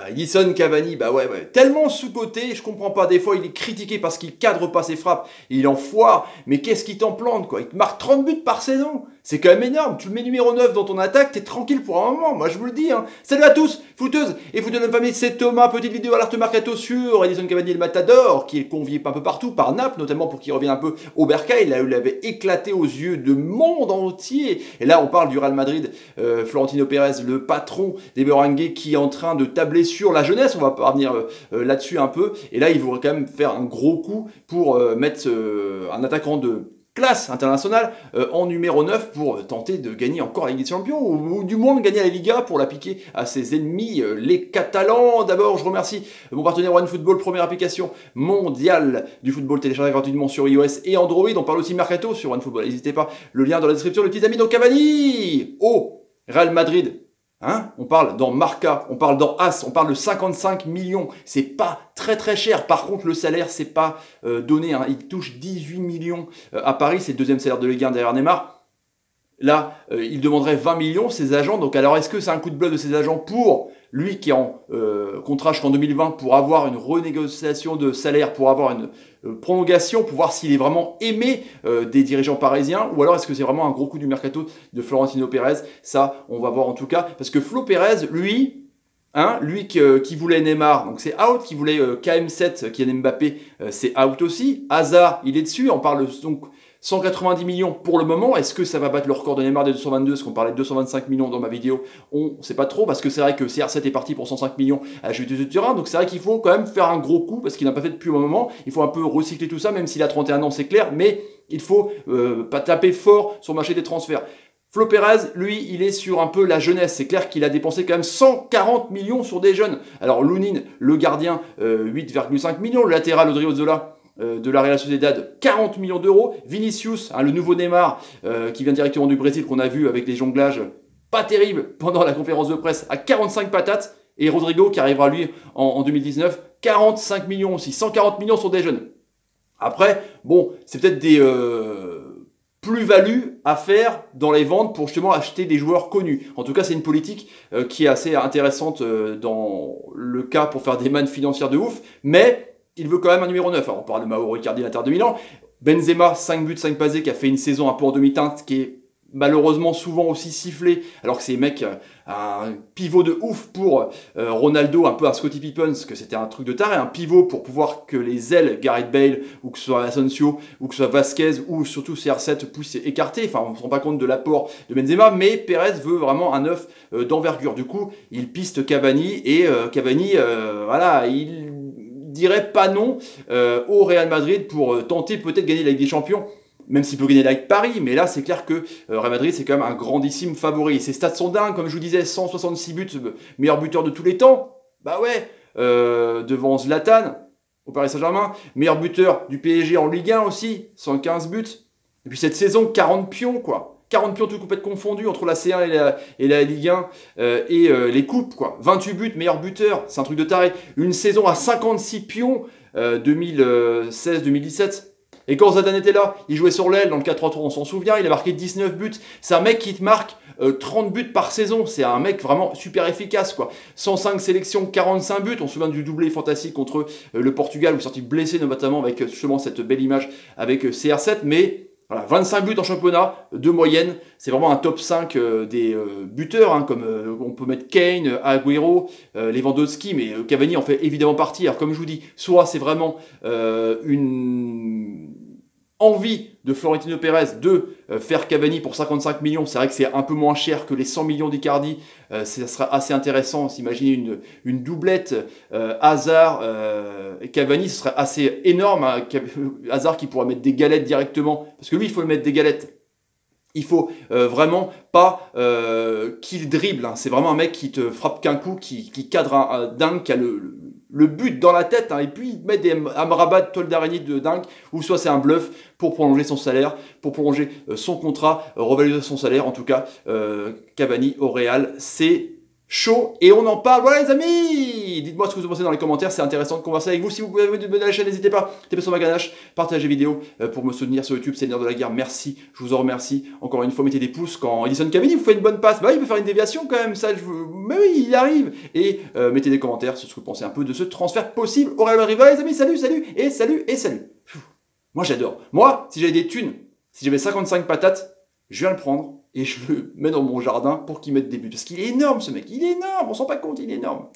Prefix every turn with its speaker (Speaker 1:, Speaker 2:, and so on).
Speaker 1: Edinson Cavani, bah ouais, tellement sous-coté, je comprends pas, des fois il est critiqué parce qu'il cadre pas ses frappes, il en foire, mais qu'est-ce qu'il t'en plante quoi, il te marque 30 buts par saison, c'est quand même énorme, tu le mets numéro 9 dans ton attaque, t'es tranquille pour un moment, moi je vous le dis, hein. Salut à tous, footeuses et footeux de notre famille, c'est Thomas, petite vidéo alerte mercato sur Edinson Cavani et le Matador, qui est convié un peu partout par Naples, notamment pour qu'il revienne un peu au Bercail, là où il avait éclaté aux yeux de monde entier, et là on parle du Real Madrid, Florentino Pérez, le patron des Merengues, qui est en train de tabler sur la jeunesse, on va revenir là-dessus un peu, et là il voudrait quand même faire un gros coup pour mettre un attaquant de classe internationale en numéro 9 pour tenter de gagner encore la Ligue des Champions ou du moins gagner la Liga pour la piquer à ses ennemis les Catalans. D'abord je remercie mon partenaire OneFootball, première application mondiale du football téléchargée gratuitement sur iOS et Android. On parle aussi mercato sur OneFootball, n'hésitez pas, le lien dans la description. Le petit ami donc Cavani au Real Madrid. Hein, on parle dans Marca, on parle dans As, on parle de 55 millions. C'est pas très cher. Par contre, le salaire, c'est pas donné. Hein. Il touche 18 millions à Paris. C'est le deuxième salaire de Ligue 1 derrière Neymar. Là, il demanderait 20 millions, ses agents. Donc, alors, est-ce que c'est un coup de bluff de ses agents pour lui qui est en contrat jusqu'en 2020 pour avoir une renégociation de salaire, pour avoir une prolongation, pour voir s'il est vraiment aimé des dirigeants parisiens, ou alors est-ce que c'est vraiment un gros coup du mercato de Florentino Pérez? Ça, on va voir en tout cas. Parce que Flo Pérez, lui... Hein, lui qui voulait Neymar, donc c'est out, qui voulait KM7, Kylian Mbappé, c'est out aussi. Hazard, il est dessus, on parle donc 190 millions pour le moment. Est-ce que ça va battre le record de Neymar des 222, parce qu'on parlait de 225 millions dans ma vidéo? On ne sait pas trop, parce que c'est vrai que CR7 est parti pour 105 millions à Juventus de Turin, donc c'est vrai qu'il faut quand même faire un gros coup, parce qu'il n'a pas fait depuis un moment. Il faut un peu recycler tout ça, même s'il a 31 ans, c'est clair, mais il faut pas taper fort sur le marché des transferts. Flo Pérez, lui, il est sur un peu la jeunesse. C'est clair qu'il a dépensé quand même 140 millions sur des jeunes. Alors Lunin, le gardien, 8,5 millions. Le latéral Odriozola de la Real Sociedad, 40 millions d'euros. Vinicius, hein, le nouveau Neymar, qui vient directement du Brésil, qu'on a vu avec les jonglages pas terribles pendant la conférence de presse, à 45 patates. Et Rodrigo, qui arrivera lui en 2019, 45 millions aussi. 140 millions sur des jeunes. Après, bon, c'est peut-être des... plus-value à faire dans les ventes pour justement acheter des joueurs connus. En tout cas, c'est une politique qui est assez intéressante dans le cas pour faire des mannes financières de ouf, mais il veut quand même un numéro 9. Alors, on parle de Mauro Icardi, l'Inter de Milan. Benzema, 5 buts, 5 passés, qui a fait une saison un peu en demi-teinte, qui est malheureusement souvent aussi sifflé, alors que c'est mec un pivot de ouf pour Ronaldo, un peu un Scottie Pippen, parce que c'était un truc de taré, un pivot pour pouvoir que les ailes, Gareth Bale, ou que ce soit Asensio, ou que ce soit Vasquez, ou surtout CR7 puissent écarter, enfin on ne se rend pas compte de l'apport de Benzema, mais Pérez veut vraiment un 9 d'envergure, du coup il piste Cavani, et Cavani, voilà, il dirait pas non au Real Madrid pour tenter peut-être gagner la Ligue des Champions, même s'il peut gagner avec Paris, mais là c'est clair que Real Madrid c'est quand même un grandissime favori. Ses stats sont dingues, comme je vous disais, 166 buts, meilleur buteur de tous les temps, bah ouais, devant Zlatan au Paris Saint-Germain, meilleur buteur du PSG en Ligue 1 aussi, 115 buts, et puis cette saison 40 pions quoi. 40 pions toutes complètes confondues entre la C1 et la Ligue 1 et les coupes quoi. 28 buts, meilleur buteur, c'est un truc de taré. Une saison à 56 pions 2016-2017. Et quand Zlatan était là, il jouait sur l'aile dans le 4-3-3, on s'en souvient, il a marqué 19 buts. C'est un mec qui te marque 30 buts par saison. C'est un mec vraiment super efficace, quoi. 105 sélections, 45 buts. On se souvient du doublé fantastique contre le Portugal, où il est sorti blessé, notamment avec justement cette belle image avec CR7. Mais voilà, 25 buts en championnat, de moyenne. C'est vraiment un top 5 des buteurs, hein, comme on peut mettre Kane, Agüero, Lewandowski, mais Cavani en fait évidemment partie. Alors comme je vous dis, soit c'est vraiment une envie de Florentino Pérez de faire Cavani pour 55 millions, c'est vrai que c'est un peu moins cher que les 100 millions d'Icardi, ça sera assez intéressant, s'imaginer une doublette Hazard et Cavani, ce serait assez énorme, hein. Hazard qui pourra mettre des galettes directement, parce que lui il faut le mettre des galettes. Il faut vraiment pas qu'il dribble, hein. C'est vraiment un mec qui te frappe qu'un coup, qui cadre un dingue, qui a le but dans la tête, hein, et puis il met des Amrabat, toile d'araignée de dingue, ou soit c'est un bluff pour prolonger son salaire, pour prolonger son contrat, revaloriser son salaire. En tout cas, Cavani au Real, c'est chaud et on en parle. Voilà les amis, dites-moi ce que vous pensez dans les commentaires, c'est intéressant de converser avec vous. Si vous pouvez vous abonner à la chaîne, n'hésitez pas, tapez sur ma ganache, partagez la vidéo pour me soutenir sur YouTube, c'est le nerf de la guerre, merci, je vous en remercie. Encore une fois, mettez des pouces quand Edison Cavani vous fait une bonne passe, bah il peut faire une déviation quand même, ça, mais oui, il arrive. Et mettez des commentaires sur ce que vous pensez un peu de ce transfert possible au Real Madrid. Voilà les amis, salut, salut, et salut, et salut. Moi j'adore. Moi, si j'avais des thunes, si j'avais 55 patates, je viens le prendre et je le mets dans mon jardin pour qu'il mette des buts. Parce qu'il est énorme ce mec, il est énorme, on s'en rend pas compte, il est énorme.